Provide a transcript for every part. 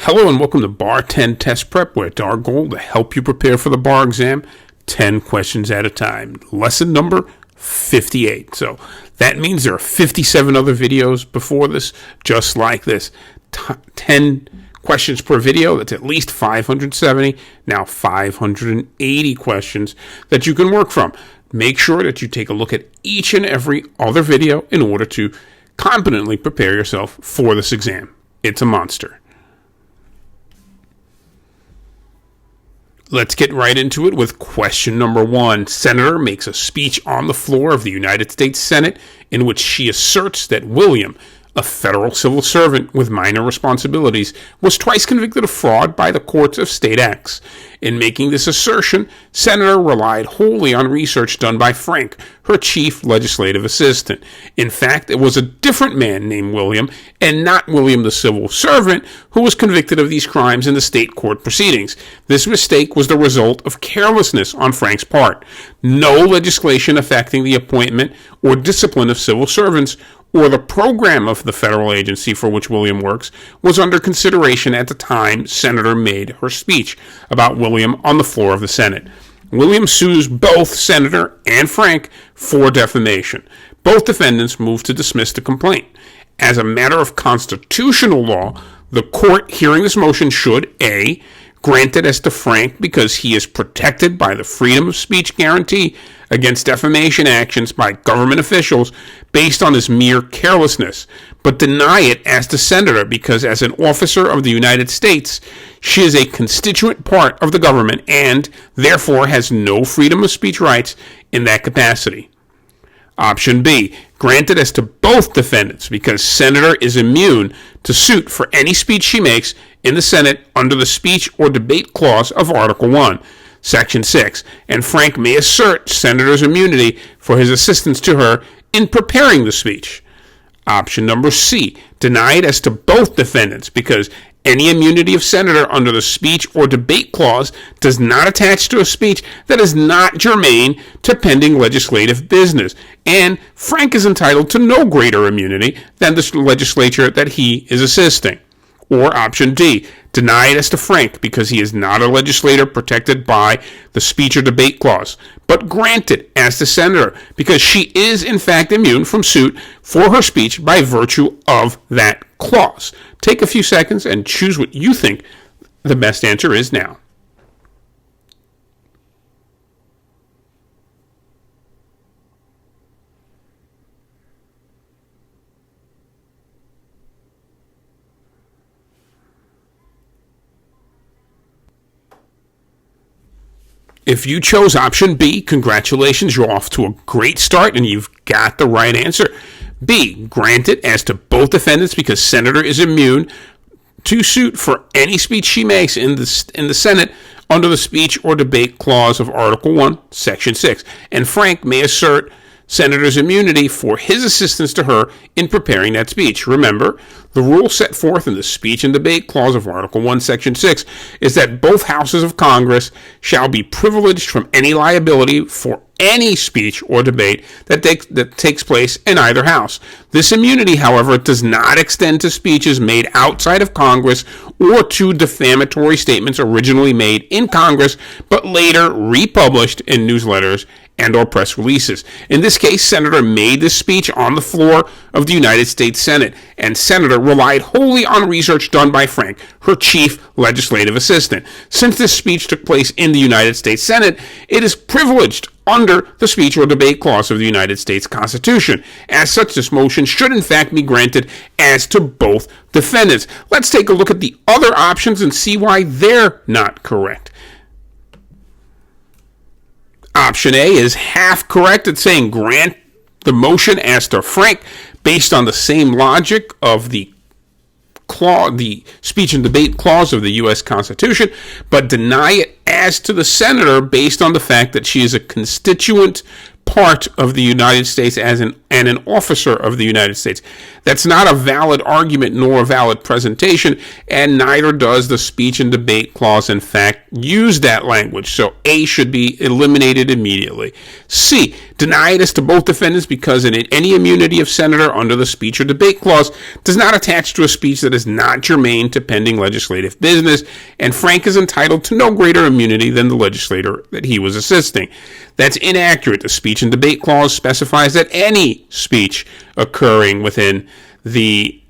Hello and welcome to Bar10 Test Prep, where it's our goal to help you prepare for the bar exam 10 questions at a time. Lesson number 58. So that means there are 57 other videos before this, just like this. 10 questions per video, that's at least 570, now 580 questions that you can work from. Make sure that you take a look at each and every other video in order to competently prepare yourself for this exam. It's a monster. Let's get right into it with question number 1. Senator makes a speech on the floor of the United States Senate in which she asserts that William, a federal civil servant with minor responsibilities, was twice convicted of fraud by the courts of State X. In making this assertion, Senator relied wholly on research done by Frank, her chief legislative assistant. In fact, it was a different man named William, and not William the civil servant, who was convicted of these crimes in the state court proceedings. This mistake was the result of carelessness on Frank's part. No legislation affecting the appointment or discipline of civil servants or the program of the federal agency for which William works was under consideration at the time Senator made her speech about William on the floor of the Senate. William sues both Senator and Frank for defamation. Both defendants moved to dismiss the complaint. As a matter of constitutional law, the court hearing this motion should A, grant it as to Frank because he is protected by the freedom of speech guarantee against defamation actions by government officials based on his mere carelessness, but deny it as to Senator because as an officer of the United States, she is a constituent part of the government and therefore has no freedom of speech rights in that capacity. Option B, granted as to both defendants because Senator is immune to suit for any speech she makes in the Senate under the speech or debate clause of Article 1, Section 6, and Frank may assert Senator's immunity for his assistance to her in preparing the speech. Option number C, denied as to both defendants because any immunity of Senator under the speech or debate clause does not attach to a speech that is not germane to pending legislative business, and Frank is entitled to no greater immunity than the legislature that he is assisting. Or option D, denied as to Frank because he is not a legislator protected by the speech or debate clause, but granted as to Senator because she is in fact immune from suit for her speech by virtue of that clause. Take a few seconds and choose what you think the best answer is now. If you chose option B, congratulations, you're off to a great start and you've got the right answer. B, granted as to both defendants because Senator is immune to suit for any speech she makes in the Senate under the speech or debate clause of Article 1, Section 6. And Frank may assert Senator's immunity for his assistance to her in preparing that speech. Remember, the rule set forth in the speech and debate clause of Article 1, Section 6 is that both houses of Congress shall be privileged from any liability for any speech or debate that takes place in either house. This immunity, however, does not extend to speeches made outside of Congress or to defamatory statements originally made in Congress but later republished in newsletters and or press releases. In this case, Senator made this speech on the floor of the United States Senate, and Senator relied wholly on research done by Frank, her chief legislative assistant. Since this speech took place in the United States Senate, it is privileged under the speech or debate clause of the United States Constitution. As such, this motion should in fact be granted as to both defendants. Let's take a look at the other options and see why they're not correct. Option A is half correct. It's saying grant the motion as to Frank based on the same logic of the speech and debate clause of the U.S. Constitution, but deny it as to the Senator based on the fact that she is a constituent part of the United States and an officer of the United States. That's not a valid argument nor a valid presentation, and neither does the speech and debate clause, in fact, use that language. So A should be eliminated immediately. C, deny it as to both defendants because any immunity of senator under the speech or debate clause does not attach to a speech that is not germane to pending legislative business, and Frank is entitled to no greater immunity than the legislator that he was assisting. That's inaccurate. The speech and debate clause specifies that any speech occurring within the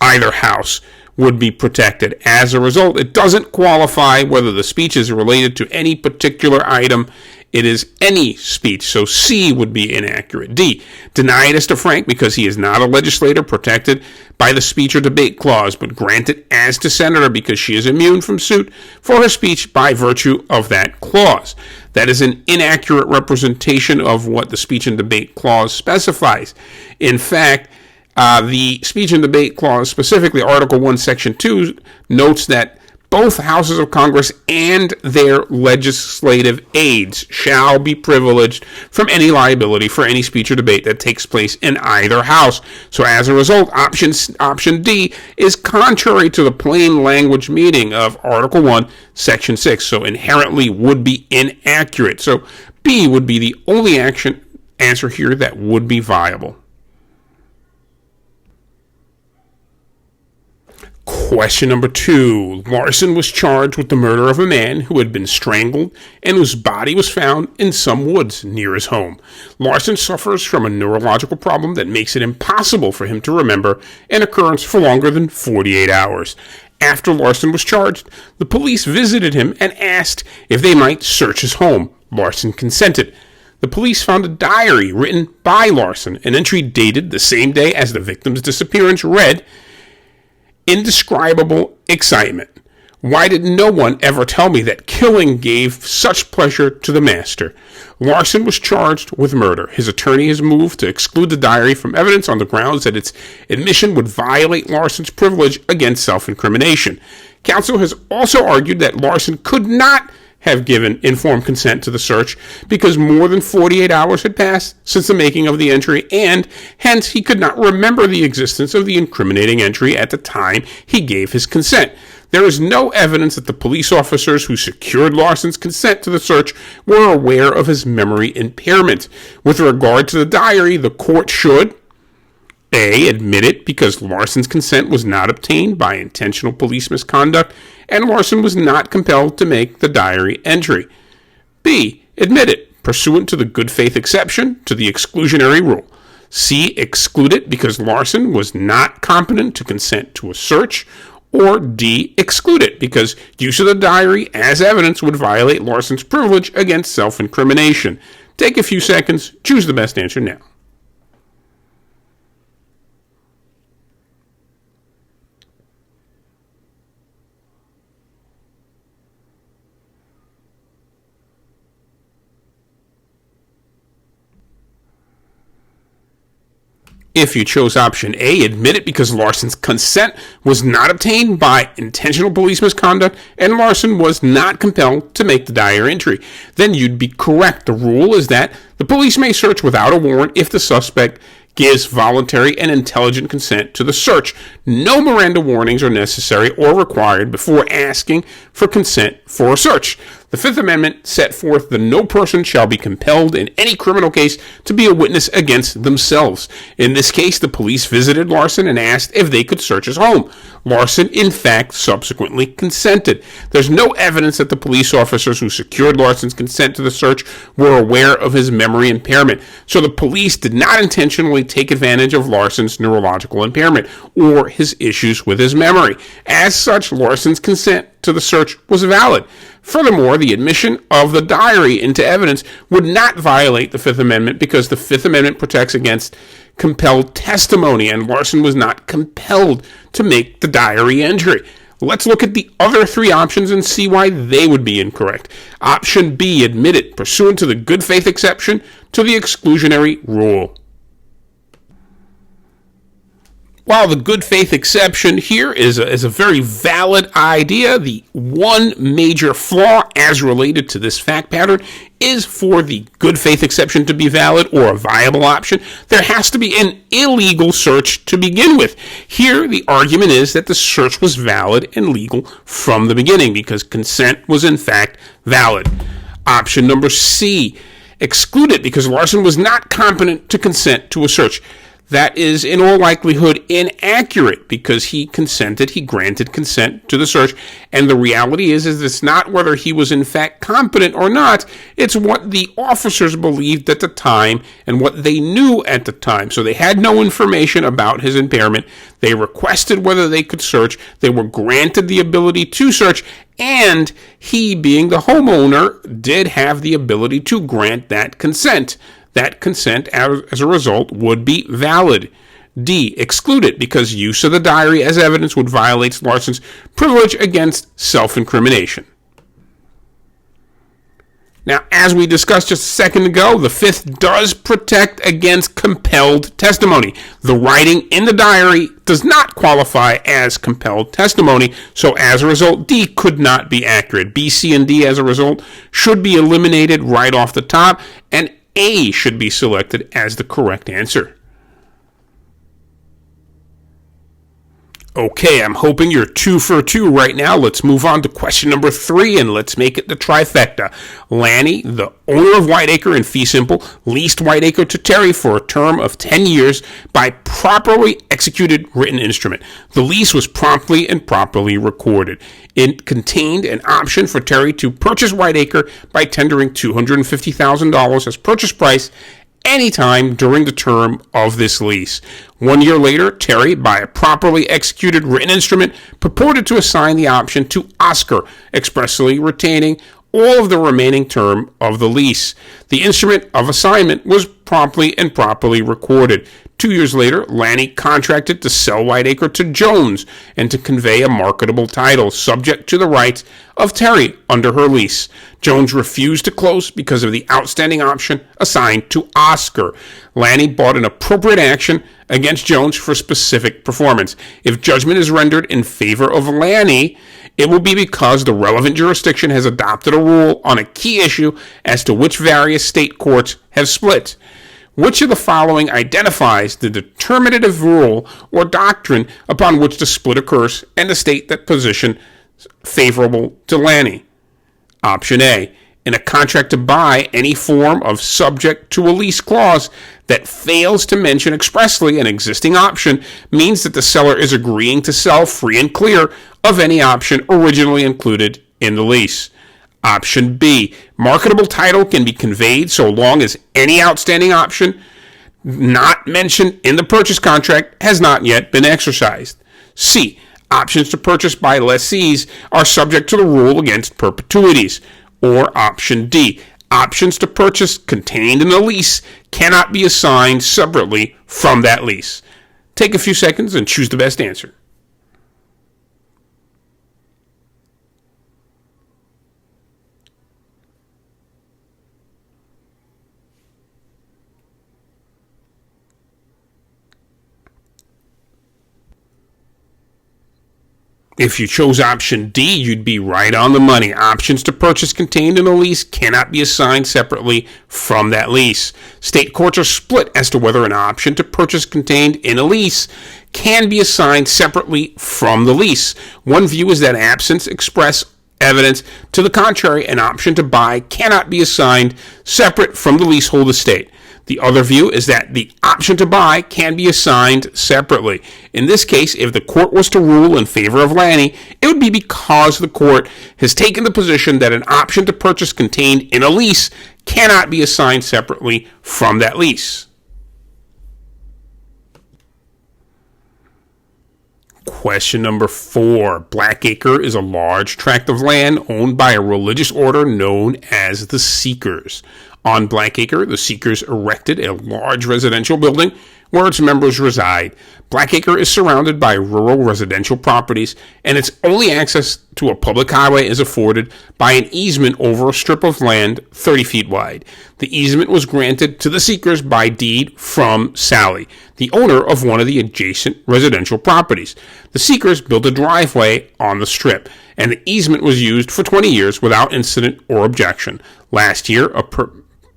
either house would be protected. As a result, it doesn't qualify whether the speech is related to any particular item. It is any speech. So C would be inaccurate. D, deny it as to Frank because he is not a legislator protected by the speech or debate clause, but grant it as to senator because she is immune from suit for her speech by virtue of that clause. That is an inaccurate representation of what the speech and debate clause specifies. In fact, the speech and debate clause, specifically Article 1, Section 2, notes that both houses of Congress and their legislative aides shall be privileged from any liability for any speech or debate that takes place in either house. So as a result, option D is contrary to the plain language meaning of Article 1, Section 6, so inherently would be inaccurate. So B would be the only answer here that would be viable. Question number 2. Larson was charged with the murder of a man who had been strangled and whose body was found in some woods near his home. Larson suffers from a neurological problem that makes it impossible for him to remember an occurrence for longer than 48 hours. After Larson was charged, the police visited him and asked if they might search his home. Larson consented. The police found a diary written by Larson. An entry dated the same day as the victim's disappearance read, "Indescribable excitement. Why did no one ever tell me that killing gave such pleasure to the master?" Larson was charged with murder. His attorney has moved to exclude the diary from evidence on the grounds that its admission would violate Larson's privilege against self-incrimination. Counsel has also argued that Larson could not have given informed consent to the search because more than 48 hours had passed since the making of the entry, and hence he could not remember the existence of the incriminating entry at the time he gave his consent. There is no evidence that the police officers who secured Larson's consent to the search were aware of his memory impairment. With regard to the diary, the court should A, admit it because Larson's consent was not obtained by intentional police misconduct and Larson was not compelled to make the diary entry. B, admit it pursuant to the good faith exception to the exclusionary rule. C, exclude it because Larson was not competent to consent to a search. Or D, exclude it because use of the diary as evidence would violate Larson's privilege against self-incrimination. Take a few seconds, choose the best answer now. If you chose option A, admit it because Larson's consent was not obtained by intentional police misconduct and Larson was not compelled to make the diary entry, then you'd be correct. The rule is that the police may search without a warrant if the suspect gives voluntary and intelligent consent to the search. No Miranda warnings are necessary or required before asking for consent for a search. The Fifth Amendment set forth that no person shall be compelled in any criminal case to be a witness against themselves. In this case, the police visited Larson and asked if they could search his home. Larson, in fact, subsequently consented. There's no evidence that the police officers who secured Larson's consent to the search were aware of his memory impairment, so the police did not intentionally take advantage of Larson's neurological impairment or his issues with his memory. As such, Larson's consent to the search was valid. Furthermore, the admission of the diary into evidence would not violate the Fifth Amendment because the Fifth Amendment protects against compelled testimony, and Larson was not compelled to make the diary entry. Let's look at the other three options and see why they would be incorrect. Option B, admit it pursuant to the good faith exception to the exclusionary rule. While the good faith exception here is a very valid idea, the one major flaw as related to this fact pattern is for the good faith exception to be valid or a viable option, there has to be an illegal search to begin with. Here, the argument is that the search was valid and legal from the beginning because consent was in fact valid. Option number C, exclude it because Larson was not competent to consent to a search. That is in all likelihood inaccurate because he granted consent to the search. And the reality is it's not whether he was in fact competent or not, it's what the officers believed at the time and what they knew at the time. So they had no information about his impairment. They requested whether they could search. They were granted the ability to search. And he, being the homeowner, did have the ability to grant that consent. That consent, as a result, would be valid. D, exclude it because use of the diary as evidence would violate Larson's privilege against self-incrimination. Now, as we discussed just a second ago, the fifth does protect against compelled testimony. The writing in the diary does not qualify as compelled testimony, so as a result, D could not be accurate. B, C, and D, as a result, should be eliminated right off the top, and A should be selected as the correct answer. Okay, I'm hoping you're 2 for 2 right now. Let's move on to question number 3, and let's make it the trifecta. Lanny, the owner of Whiteacre in fee simple, leased Whiteacre to Terry for a term of 10 years by properly executed written instrument. The lease was promptly and properly recorded. It contained an option for Terry to purchase Whiteacre by tendering $250,000 as purchase price anytime during the term of this lease. 1 year later, Terry, by a properly executed written instrument, purported to assign the option to Oscar, expressly retaining all of the remaining term of the lease. The instrument of assignment was promptly and properly recorded. 2 years later, Lanny contracted to sell Whiteacre to Jones and to convey a marketable title subject to the rights of Terry under her lease. Jones refused to close because of the outstanding option assigned to Oscar. Lanny brought an appropriate action against Jones for specific performance. If judgment is rendered in favor of Lanny, it will be because the relevant jurisdiction has adopted a rule on a key issue as to which various state courts have split. Which of the following identifies the determinative rule or doctrine upon which the split occurs and the state that position favorable to Lanny? Option A. In a contract to buy, any form of subject to a lease clause that fails to mention expressly an existing option means that the seller is agreeing to sell free and clear of any option originally included in the lease. Option B, marketable title can be conveyed so long as any outstanding option not mentioned in the purchase contract has not yet been exercised. C, options to purchase by lessees are subject to the rule against perpetuities. Or option D, options to purchase contained in the lease cannot be assigned separately from that lease. Take a few seconds and choose the best answer. If you chose option D, you'd be right on the money. Options to purchase contained in a lease cannot be assigned separately from that lease. State courts are split as to whether an option to purchase contained in a lease can be assigned separately from the lease. One view is that absence express evidence to the contrary, an option to buy cannot be assigned separate from the leasehold estate. The other view is that the option to buy can be assigned separately. In this case, if the court was to rule in favor of Lanny, it would be because the court has taken the position that an option to purchase contained in a lease cannot be assigned separately from that lease. Question number 4. Blackacre is a large tract of land owned by a religious order known as the Seekers. On Blackacre, the Seekers erected a large residential building where its members reside. Blackacre is surrounded by rural residential properties, and its only access to a public highway is afforded by an easement over a strip of land 30 feet wide. The easement was granted to the seekers by deed from Sally, the owner of one of the adjacent residential properties. The seekers built a driveway on the strip, and the easement was used for 20 years without incident or objection. Last year,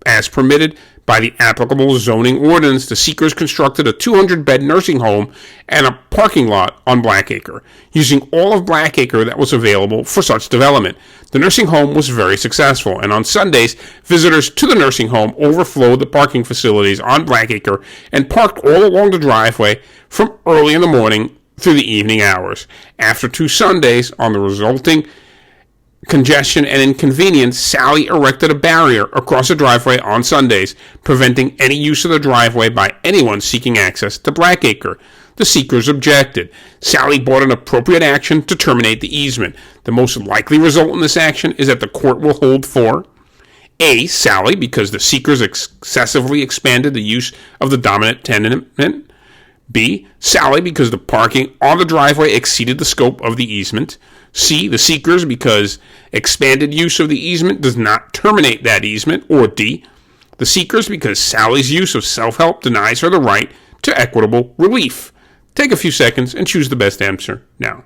as permitted by the applicable zoning ordinance, the seekers constructed a 200-bed nursing home and a parking lot on Blackacre, using all of Blackacre that was available for such development. The nursing home was very successful, and on Sundays, visitors to the nursing home overflowed the parking facilities on Blackacre and parked all along the driveway from early in the morning through the evening hours. After 2 Sundays, on the resulting congestion and inconvenience, Sally erected a barrier across the driveway on Sundays, preventing any use of the driveway by anyone seeking access to Blackacre. The seekers objected. Sally brought an appropriate action to terminate the easement. The most likely result in this action is that the court will hold for A. Sally, because the seekers excessively expanded the use of the dominant tenement. B. Sally, because the parking on the driveway exceeded the scope of the easement. C. The seekers, because expanded use of the easement does not terminate that easement. Or D. The seekers, because Sally's use of self-help denies her the right to equitable relief. Take a few seconds and choose the best answer now.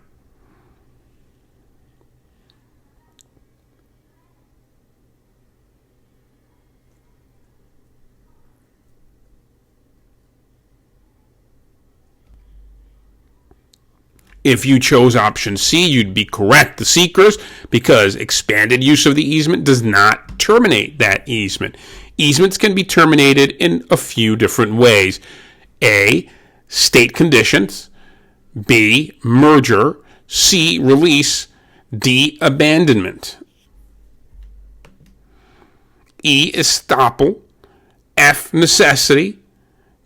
If you chose option C, you'd be correct. The seekers, because expanded use of the easement does not terminate that easement. Easements can be terminated in a few different ways. A. State conditions. B. Merger. C. Release. D. Abandonment. E. Estoppel. F. Necessity.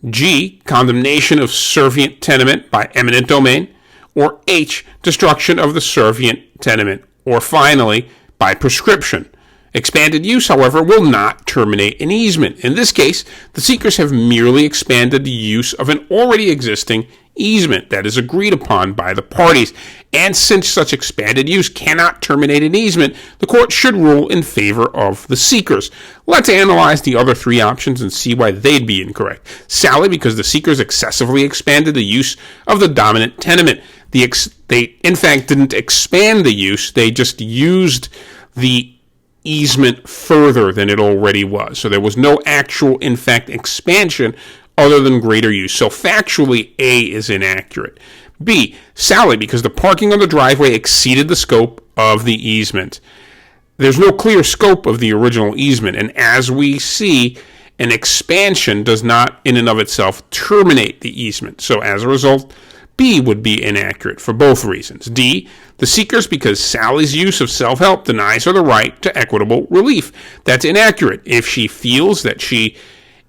G. Condemnation of servient tenement by eminent domain. Or H, destruction of the servient tenement, or finally, by prescription. Expanded use, however, will not terminate an easement. In this case, the seekers have merely expanded the use of an already existing easement that is agreed upon by the parties. And since such expanded use cannot terminate an easement, the court should rule in favor of the seekers. Let's analyze the other 3 options and see why they'd be incorrect. Sally, because the seekers excessively expanded the use of the dominant tenement. They, in fact, didn't expand the use, they just used the easement further than it already was. So there was no actual, in fact, expansion other than greater use. So factually, A is inaccurate. B, Sally, because the parking on the driveway exceeded the scope of the easement. There's no clear scope of the original easement, and as we see, an expansion does not in and of itself terminate the easement. So as a result, B would be inaccurate for both reasons. D, the seekers, because Sally's use of self-help denies her the right to equitable relief. That's inaccurate. If she feels that she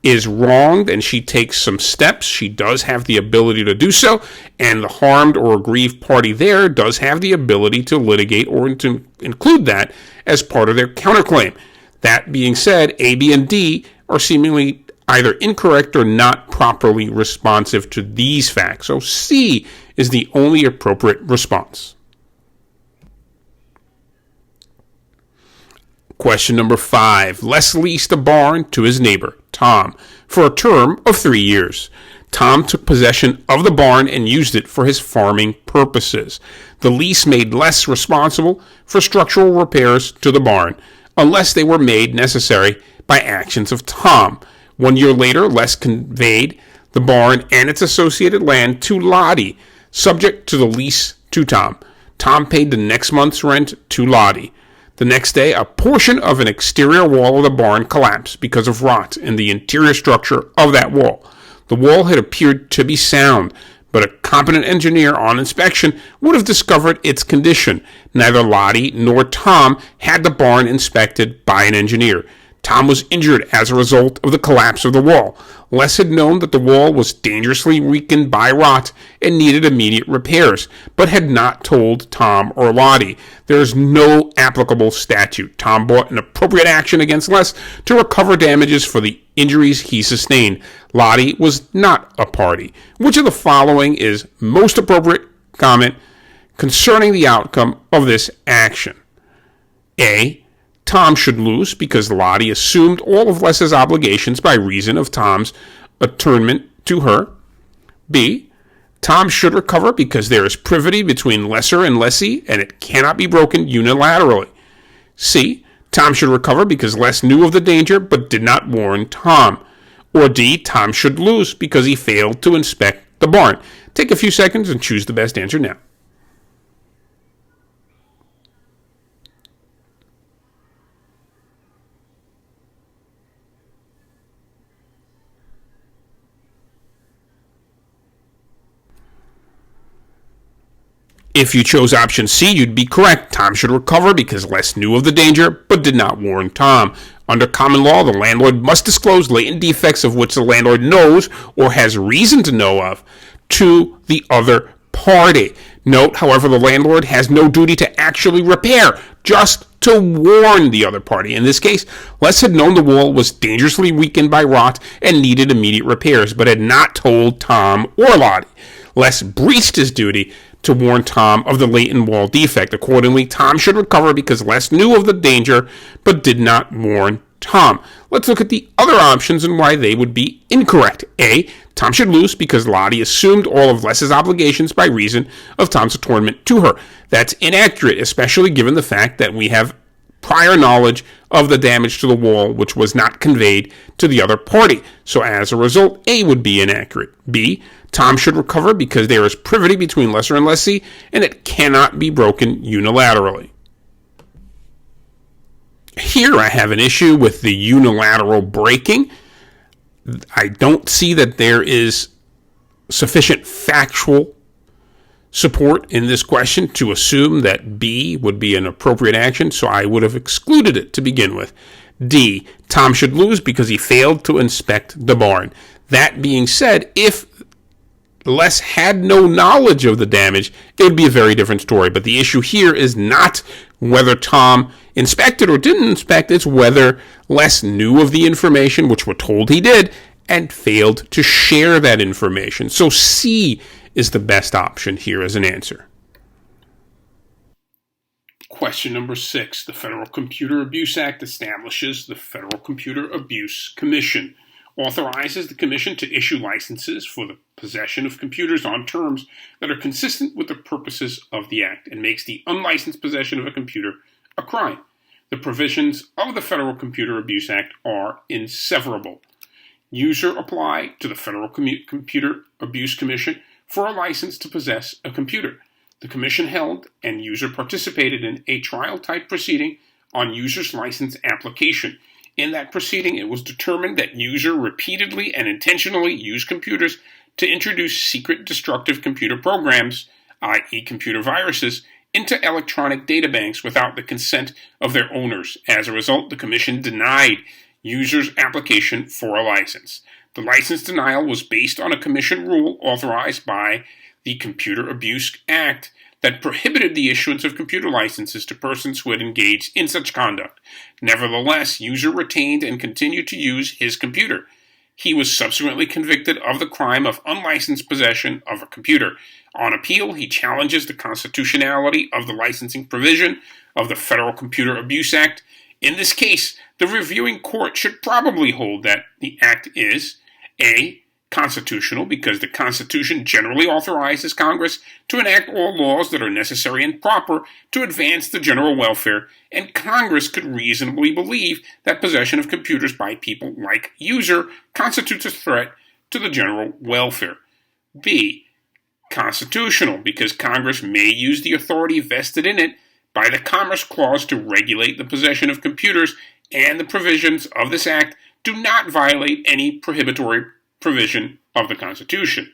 is wronged and she takes some steps, she does have the ability to do so, and the harmed or aggrieved party there does have the ability to litigate or to include that as part of their counterclaim. That being said, A, B, and D are seemingly either incorrect or not properly responsive to these facts. So C is the only appropriate response. Question number 5. Les leased a barn to his neighbor, Tom, for a term of 3 years. Tom took possession of the barn and used it for his farming purposes. The lease made Les responsible for structural repairs to the barn, unless they were made necessary by actions of Tom. 1 year later, Les conveyed the barn and its associated land to Lottie, subject to the lease to Tom. Tom paid the next month's rent to Lottie. The next day, a portion of an exterior wall of the barn collapsed because of rot in the interior structure of that wall. The wall had appeared to be sound, but a competent engineer on inspection would have discovered its condition. Neither Lottie nor Tom had the barn inspected by an engineer. Tom was injured as a result of the collapse of the wall. Les had known that the wall was dangerously weakened by rot and needed immediate repairs, but had not told Tom or Lottie. There is no applicable statute. Tom brought an appropriate action against Les to recover damages for the injuries he sustained. Lottie was not a party. Which of the following is most appropriate comment concerning the outcome of this action? A. Tom should lose because Lottie assumed all of Les's obligations by reason of Tom's attunement to her. B. Tom should recover because there is privity between lesser and lessee and it cannot be broken unilaterally. C. Tom should recover because Les knew of the danger but did not warn Tom. Or D. Tom should lose because he failed to inspect the barn. Take a few seconds and choose the best answer now. If you chose option C, you'd be correct. Tom should recover because Les knew of the danger but did not warn Tom. Under common law, the landlord must disclose latent defects of which the landlord knows or has reason to know of to the other party. Note, however, the landlord has no duty to actually repair, just to warn the other party. In this case, Les had known the wall was dangerously weakened by rot and needed immediate repairs, but had not told Tom or Lottie. Les breached his duty to warn Tom of the latent wall defect. Accordingly, Tom should recover because Les knew of the danger but did not warn Tom. Let's look at the other options and why they would be incorrect. A. Tom should lose because Lottie assumed all of Les's obligations by reason of Tom's attunement to her. That's inaccurate, especially given the fact that we have prior knowledge of the damage to the wall which was not conveyed to the other party. So as a result, A would be inaccurate. B. Tom should recover because there is privity between lesser and lessee and it cannot be broken unilaterally. Here I have an issue with the unilateral breaking. I don't see that there is sufficient factual support in this question to assume that B would be an appropriate action, so I would have excluded it to begin with. D. Tom should lose because he failed to inspect the barn. That being said, if Les had no knowledge of the damage, it would be a very different story. But the issue here is not whether Tom inspected or didn't inspect, it's whether Les knew of the information, which we're told he did, and failed to share that information. So C is the best option here as an answer. Question number 6. The Federal Computer Abuse Act establishes the Federal Computer Abuse Commission. Authorizes the Commission to issue licenses for the possession of computers on terms that are consistent with the purposes of the Act and makes the unlicensed possession of a computer a crime. The provisions of the Federal Computer Abuse Act are inseverable. User apply to the Federal Computer Abuse Commission for a license to possess a computer. The Commission held and user participated in a trial-type proceeding on user's license application. In that proceeding, it was determined that user repeatedly and intentionally used computers to introduce secret destructive computer programs, i.e. computer viruses, into electronic databanks without the consent of their owners. As a result, the Commission denied user's application for a license. The license denial was based on a Commission rule authorized by the Computer Abuse Act that prohibited the issuance of computer licenses to persons who had engaged in such conduct. Nevertheless, user retained and continued to use his computer. He was subsequently convicted of the crime of unlicensed possession of a computer. On appeal, he challenges the constitutionality of the licensing provision of the Federal Computer Abuse Act. In this case, the reviewing court should probably hold that the Act is A. Constitutional because the Constitution generally authorizes Congress to enact all laws that are necessary and proper to advance the general welfare, and Congress could reasonably believe that possession of computers by people like user constitutes a threat to the general welfare. B. Constitutional because Congress may use the authority vested in it by the Commerce Clause to regulate the possession of computers, and the provisions of this Act do not violate any prohibitory provision of the Constitution.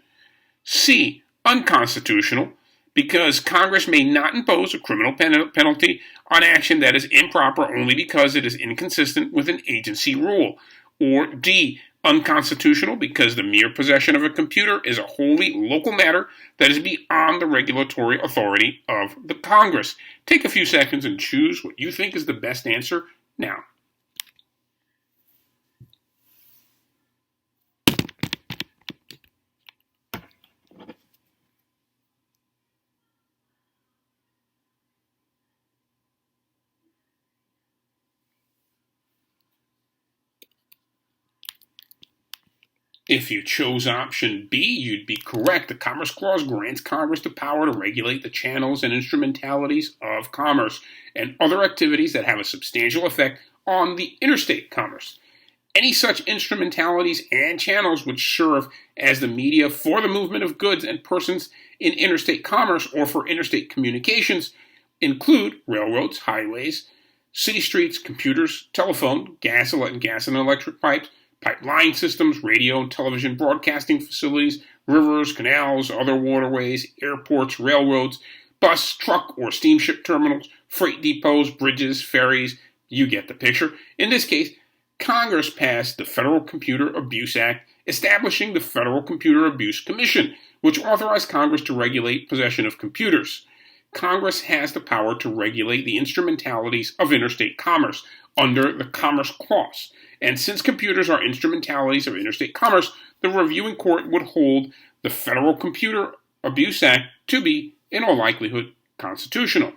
C. Unconstitutional because Congress may not impose a criminal penalty on action that is improper only because it is inconsistent with an agency rule. Or D, unconstitutional because the mere possession of a computer is a wholly local matter that is beyond the regulatory authority of the Congress. Take a few seconds and choose what you think is the best answer now. If you chose option B, you'd be correct. The Commerce Clause grants Congress the power to regulate the channels and instrumentalities of commerce and other activities that have a substantial effect on the interstate commerce. Any such instrumentalities and channels which serve as the media for the movement of goods and persons in interstate commerce or for interstate communications include railroads, highways, city streets, computers, telephone, gas and electric pipes, pipeline systems, radio and television broadcasting facilities, rivers, canals, other waterways, airports, railroads, bus, truck, or steamship terminals, freight depots, bridges, ferries. You get the picture. In this case, Congress passed the Federal Computer Abuse Act, establishing the Federal Computer Abuse Commission, which authorized Congress to regulate possession of computers. Congress has the power to regulate the instrumentalities of interstate commerce under the Commerce Clause. And since computers are instrumentalities of interstate commerce, the reviewing court would hold the Federal Computer Abuse Act to be, in all likelihood, constitutional.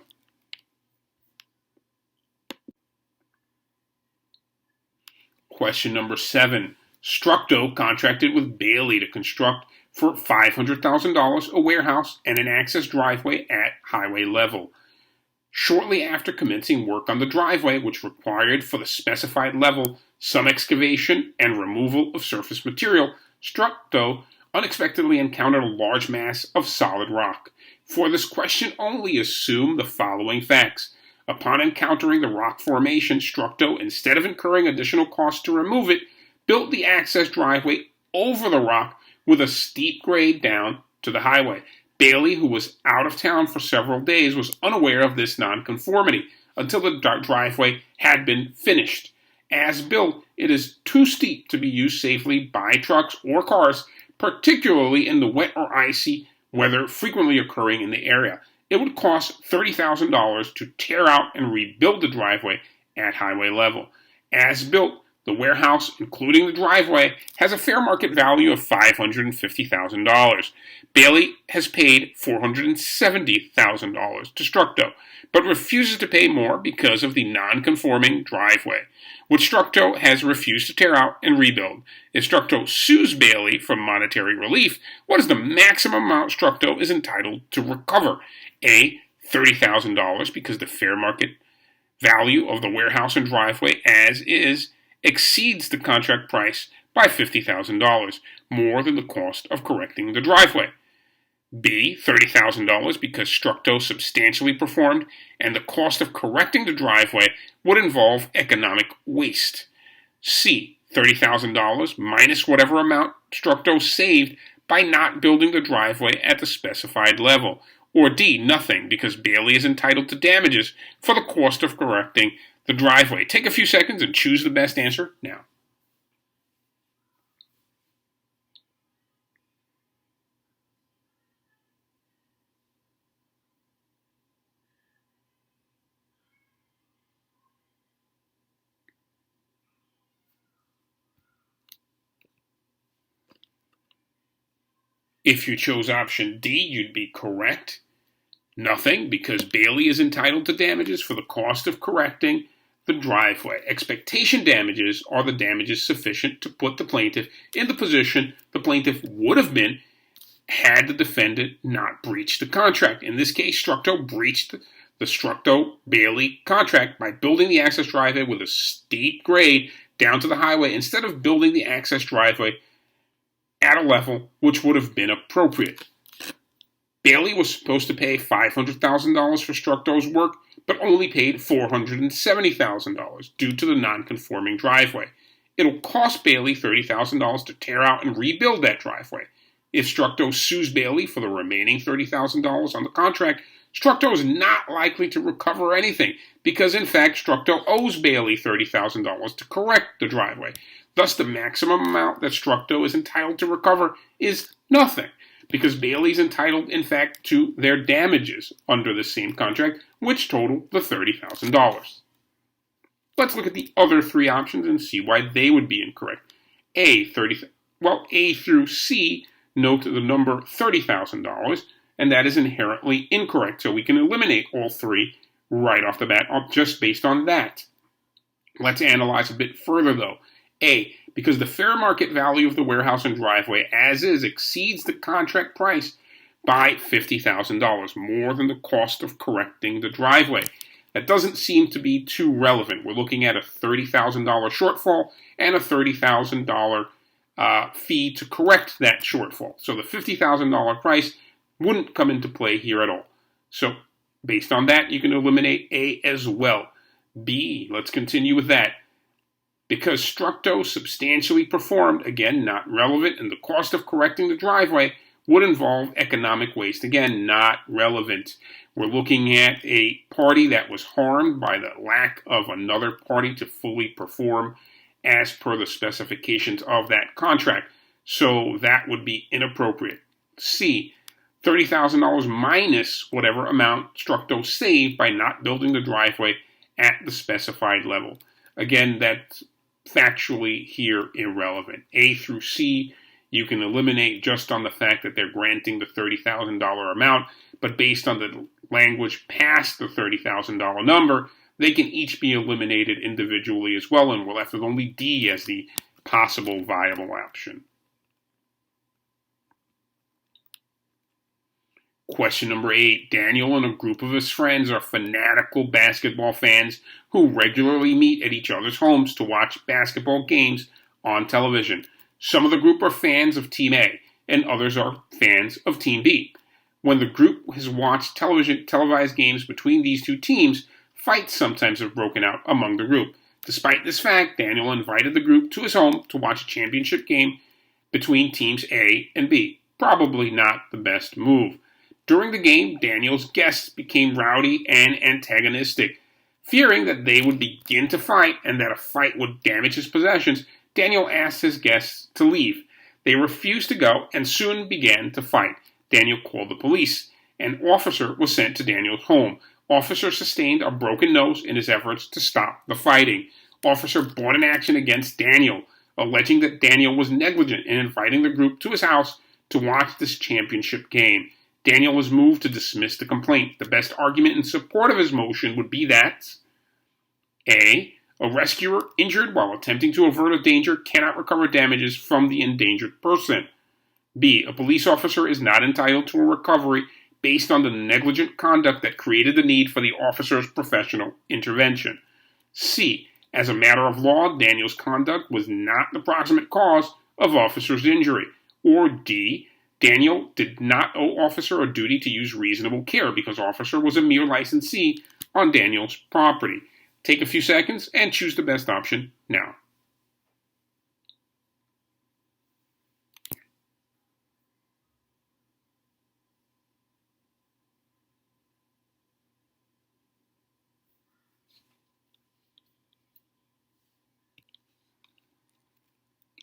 Question number 7. Structo contracted with Bailey to construct for $500,000 a warehouse and an access driveway at highway level. Shortly after commencing work on the driveway, which required for the specified level some excavation and removal of surface material, Structo unexpectedly encountered a large mass of solid rock. For this question only, assume the following facts. Upon encountering the rock formation, Structo, instead of incurring additional costs to remove it, built the access driveway over the rock with a steep grade down to the highway. Bailey, who was out of town for several days, was unaware of this nonconformity until the driveway had been finished. As built, it is too steep to be used safely by trucks or cars, particularly in the wet or icy weather frequently occurring in the area. It would cost $30,000 to tear out and rebuild the driveway at highway level. As built, the warehouse, including the driveway, has a fair market value of $550,000. Bailey has paid $470,000 to Structo, but refuses to pay more because of the non-conforming driveway, which Structo has refused to tear out and rebuild. If Structo sues Bailey for monetary relief, what is the maximum amount Structo is entitled to recover? A, $30,000 because the fair market value of the warehouse and driveway as is exceeds the contract price by $50,000, more than the cost of correcting the driveway. B, $30,000 because Structo substantially performed and the cost of correcting the driveway would involve economic waste. C, $30,000 minus whatever amount Structo saved by not building the driveway at the specified level. Or D, nothing because Bailey is entitled to damages for the cost of correcting the driveway. Take a few seconds and choose the best answer now. If you chose option D, you'd be correct. Nothing, because Bailey is entitled to damages for the cost of correcting the driveway. Expectation damages are the damages sufficient to put the plaintiff in the position the plaintiff would have been had the defendant not breached the contract. In this case, Structo breached the Structo-Bailey contract by building the access driveway with a steep grade down to the highway instead of building the access driveway at a level which would have been appropriate. Bailey was supposed to pay $500,000 for Structo's work, but only paid $470,000 due to the non-conforming driveway. It'll cost Bailey $30,000 to tear out and rebuild that driveway. If Structo sues Bailey for the remaining $30,000 on the contract, Structo is not likely to recover anything because, in fact, Structo owes Bailey $30,000 to correct the driveway. Thus, the maximum amount that Structo is entitled to recover is nothing because Bailey is entitled, in fact, to their damages under the same contract, which total the $30,000. Let's look at the other three options and see why they would be incorrect. A through C note the number $30,000, and that is inherently incorrect. So we can eliminate all three right off the bat just based on that. Let's analyze a bit further though. A, because the fair market value of the warehouse and driveway as is exceeds the contract price by $50,000, more than the cost of correcting the driveway. That doesn't seem to be too relevant. We're looking at a $30,000 shortfall and a $30,000 fee to correct that shortfall. So the $50,000 price wouldn't come into play here at all. So based on that, you can eliminate A as well. B, let's continue with that. Because Structo substantially performed, again, not relevant, and the cost of correcting the driveway would involve economic waste. Again, not relevant. We're looking at a party that was harmed by the lack of another party to fully perform as per the specifications of that contract. So that would be inappropriate. C, $30,000 minus whatever amount Structo saved by not building the driveway at the specified level. Again, that's factually here irrelevant. A through C, you can eliminate just on the fact that they're granting the $30,000 amount, but based on the language past the $30,000 number, they can each be eliminated individually as well, and we're left with only D as the possible viable option. Question number 8. Daniel and a group of his friends are fanatical basketball fans who regularly meet at each other's homes to watch basketball games on television. Some of the group are fans of Team A, and others are fans of Team B. When the group has watched televised games between these two teams, fights sometimes have broken out among the group. Despite this fact, Daniel invited the group to his home to watch a championship game between teams A and B. Probably not the best move. During the game, Daniel's guests became rowdy and antagonistic. Fearing that they would begin to fight and that a fight would damage his possessions, Daniel asked his guests to leave. They refused to go and soon began to fight. Daniel called the police. An officer was sent to Daniel's home. Officer sustained a broken nose in his efforts to stop the fighting. Officer brought an action against Daniel, alleging that Daniel was negligent in inviting the group to his house to watch this championship game. Daniel was moved to dismiss the complaint. The best argument in support of his motion would be that A rescuer injured while attempting to avert a danger cannot recover damages from the endangered person. B, a police officer is not entitled to a recovery based on the negligent conduct that created the need for the officer's professional intervention. C, as a matter of law, Daniel's conduct was not the proximate cause of officer's injury. Or D, Daniel did not owe officer a duty to use reasonable care because officer was a mere licensee on Daniel's property. Take a few seconds and choose the best option now.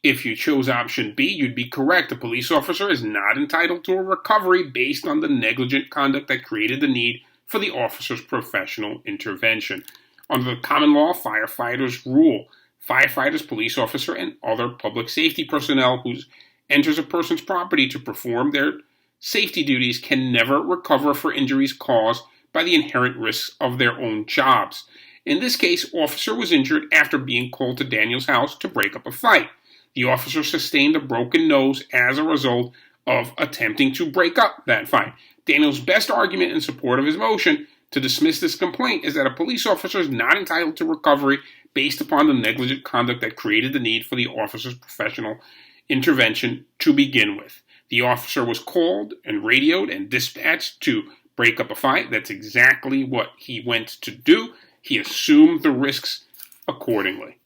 If you chose option B, you'd be correct. A police officer is not entitled to a recovery based on the negligent conduct that created the need for the officer's professional intervention. Under the common law firefighters rule, firefighters, police officer, and other public safety personnel who enters a person's property to perform their safety duties can never recover for injuries caused by the inherent risks of their own jobs. In this case, officer was injured after being called to Daniel's house to break up a fight. The officer sustained a broken nose as a result of attempting to break up that fight. Daniel's best argument in support of his motion to dismiss this complaint is that a police officer is not entitled to recovery based upon the negligent conduct that created the need for the officer's professional intervention to begin with. The officer was called and radioed and dispatched to break up a fight. That's exactly what he went to do. He assumed the risks accordingly.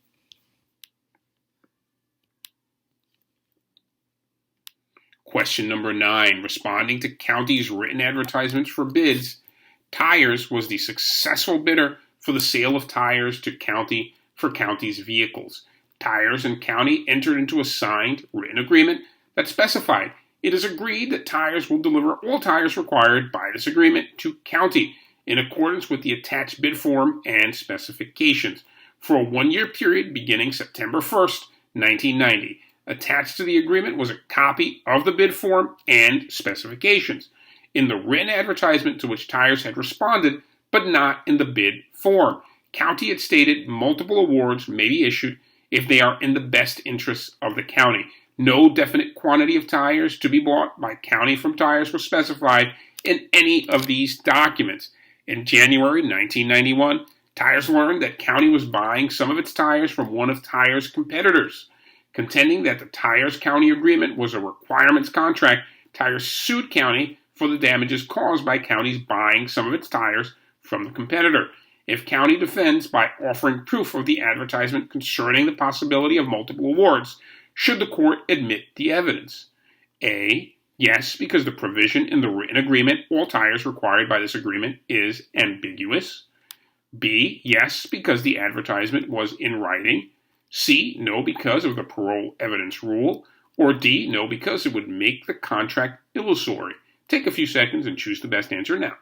Question number 9. Responding to county's written advertisements for bids, Tires was the successful bidder for the sale of tires to county for county's vehicles. Tires and county entered into a signed written agreement that specified it is agreed that Tires will deliver all tires required by this agreement to county in accordance with the attached bid form and specifications for a 1-year period beginning September 1st, 1990. Attached to the agreement was a copy of the bid form and specifications in the written advertisement to which Tires had responded, but not in the bid form. County had stated multiple awards may be issued if they are in the best interests of the county. No definite quantity of tires to be bought by county from Tires was specified in any of these documents. In January 1991, Tires learned that county was buying some of its tires from one of Tires' competitors. Contending that the Tires-County agreement was a requirements contract, Tires sued county for the damages caused by county's buying some of its tires from the competitor. If county defends by offering proof of the advertisement concerning the possibility of multiple awards, should the court admit the evidence? A. Yes, because the provision in the written agreement, all tires required by this agreement, is ambiguous. B. Yes, because the advertisement was in writing. C. No, because of the parole evidence rule. Or D. No, because it would make the contract illusory. Take a few seconds and choose the best answer now.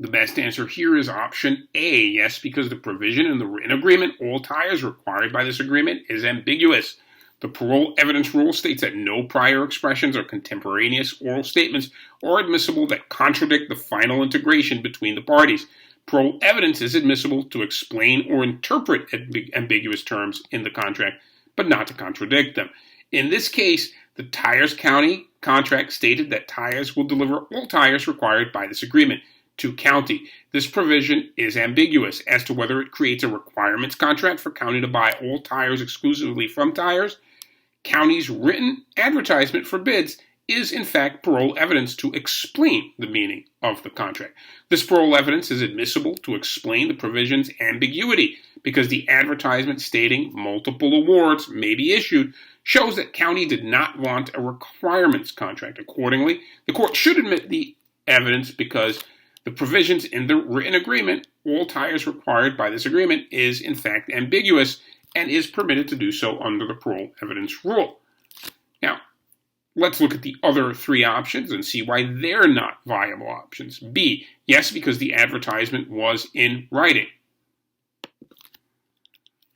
The best answer here is option A. Yes, because the provision in the written agreement, all tires required by this agreement, is ambiguous. The parole evidence rule states that no prior expressions or contemporaneous oral statements are admissible that contradict the final integration between the parties. Parole evidence is admissible to explain or interpret ambiguous terms in the contract, but not to contradict them. In this case, the Tires County contract stated that Tires will deliver all tires required by this agreement to county. This provision is ambiguous as to whether it creates a requirements contract for county to buy all tires exclusively from Tires. County's written advertisement for bids is in fact parole evidence to explain the meaning of the contract. This parole evidence is admissible to explain the provision's ambiguity because the advertisement stating multiple awards may be issued shows that county did not want a requirements contract. Accordingly, the court should admit the evidence because the provisions in the written agreement, all tires required by this agreement, is in fact ambiguous and is permitted to do so under the parole evidence rule. Now, let's look at the other 3 options and see why they're not viable options. B, yes, because the advertisement was in writing.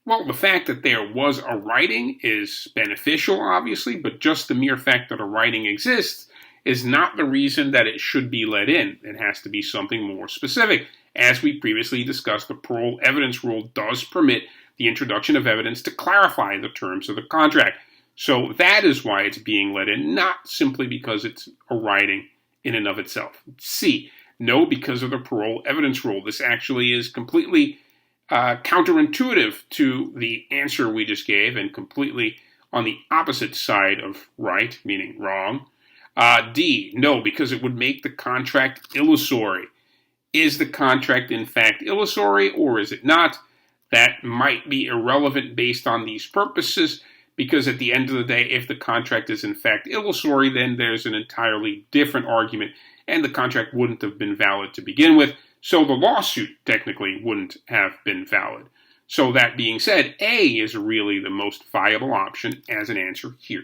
Well, the fact that there was a writing is beneficial, obviously, but just the mere fact that a writing exists is not the reason that it should be let in. It has to be something more specific. As we previously discussed, the parole evidence rule does permit the introduction of evidence to clarify the terms of the contract. So that is why it's being let in, not simply because it's a writing in and of itself. C, no, because of the parole evidence rule. This actually is completely counterintuitive to the answer we just gave and completely on the opposite side of right, meaning wrong. D, no, because it would make the contract illusory. Is the contract in fact illusory or is it not? That might be irrelevant based on these purposes because at the end of the day, if the contract is in fact illusory, then there's an entirely different argument and the contract wouldn't have been valid to begin with. So the lawsuit technically wouldn't have been valid. So that being said, A is really the most viable option as an answer here.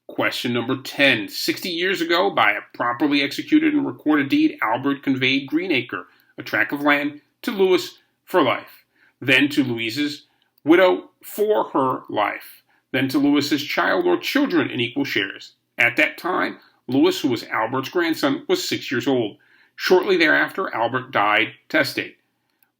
Question number 10. 60 years ago, by a properly executed and recorded deed, Albert conveyed Greenacre, a tract of land, to Louis for life, then to Louise's widow for her life, then to Louis's child or children in equal shares. At that time, Louis, who was Albert's grandson, was 6 years old. Shortly thereafter, Albert died testate.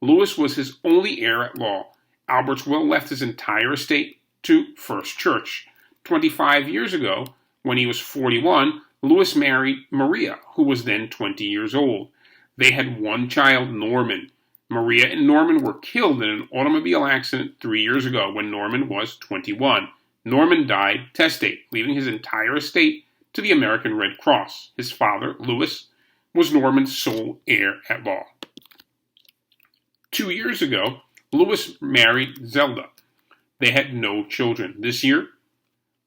Louis was his only heir at law. Albert's will left his entire estate to First Church. 25 years ago, when he was 41, Louis married Maria, who was then 20 years old. They had one child, Norman. Maria and Norman were killed in an automobile accident 3 years ago when Norman was 21. Norman died testate, leaving his entire estate to the American Red Cross. His father, Louis, was Norman's sole heir at law. 2 years ago, Louis married Zelda. They had no children. This year,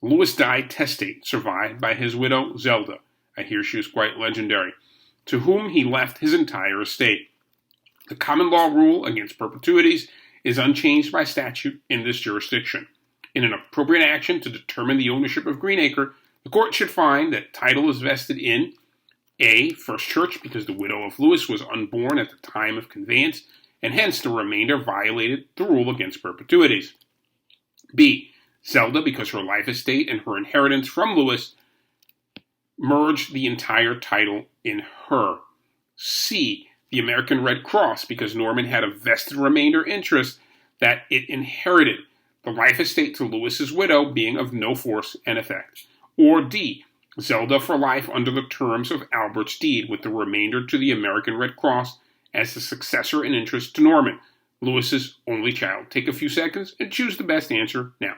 Louis died testate, survived by his widow, Zelda. I hear she was quite legendary, to whom he left his entire estate. The common law rule against perpetuities is unchanged by statute in this jurisdiction. In an appropriate action to determine the ownership of Greenacre, the court should find that title is vested in A. First Church, because the widow of Louis was unborn at the time of conveyance, and hence the remainder violated the rule against perpetuities. B. Zelda, because her life estate and her inheritance from Louis merged the entire title in her. C. The American Red Cross, because Norman had a vested remainder interest that it inherited, the life estate to Louis's widow being of no force and effect. Or D. Zelda for life under the terms of Albert's deed, with the remainder to the American Red Cross as the successor in interest to Norman, Louis's only child. Take a few seconds and choose the best answer now.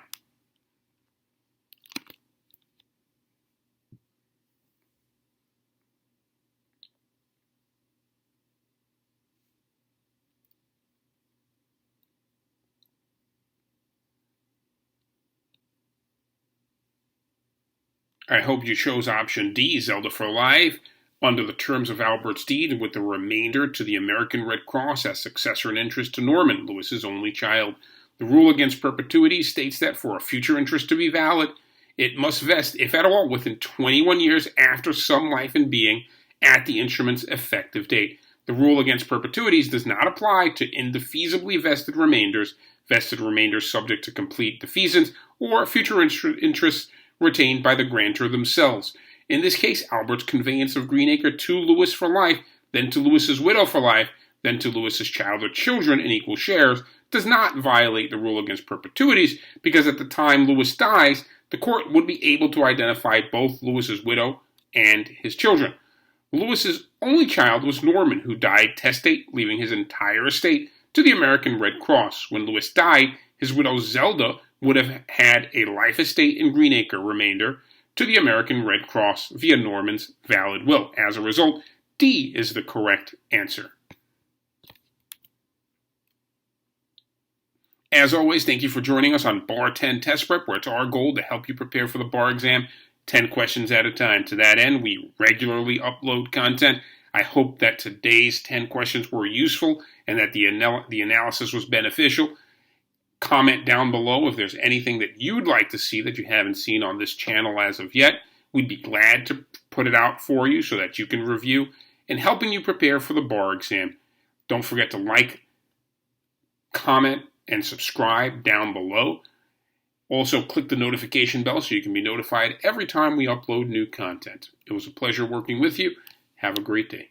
I hope you chose option D, Zelda for life, under the terms of Albert's deed, with the remainder to the American Red Cross as successor in interest to Norman, Louis's only child. The rule against perpetuity states that for a future interest to be valid, it must vest, if at all, within 21 years after some life in being at the instrument's effective date. The rule against perpetuities does not apply to indefeasibly vested remainders subject to complete defeasance, or future interests retained by the grantor themselves. In this case, Albert's conveyance of Greenacre to Louis for life, then to Louis's widow for life, then to Louis's child or children in equal shares, does not violate the rule against perpetuities, because at the time Louis dies, the court would be able to identify both Louis's widow and his children. Louis's only child was Norman, who died testate, leaving his entire estate to the American Red Cross. When Louis died, his widow Zelda would have had a life estate in Greenacre remainder to the American Red Cross via Norman's valid will. As a result, D is the correct answer. As always, thank you for joining us on Bar 10 Test Prep, where it's our goal to help you prepare for the bar exam 10 questions at a time. To that end, we regularly upload content. I hope that today's 10 questions were useful and that the analysis was beneficial. Comment down below if there's anything that you'd like to see that you haven't seen on this channel as of yet. We'd be glad to put it out for you so that you can review and helping you prepare for the bar exam. Don't forget to like, comment, and subscribe down below. Also, click the notification bell so you can be notified every time we upload new content. It was a pleasure working with you. Have a great day.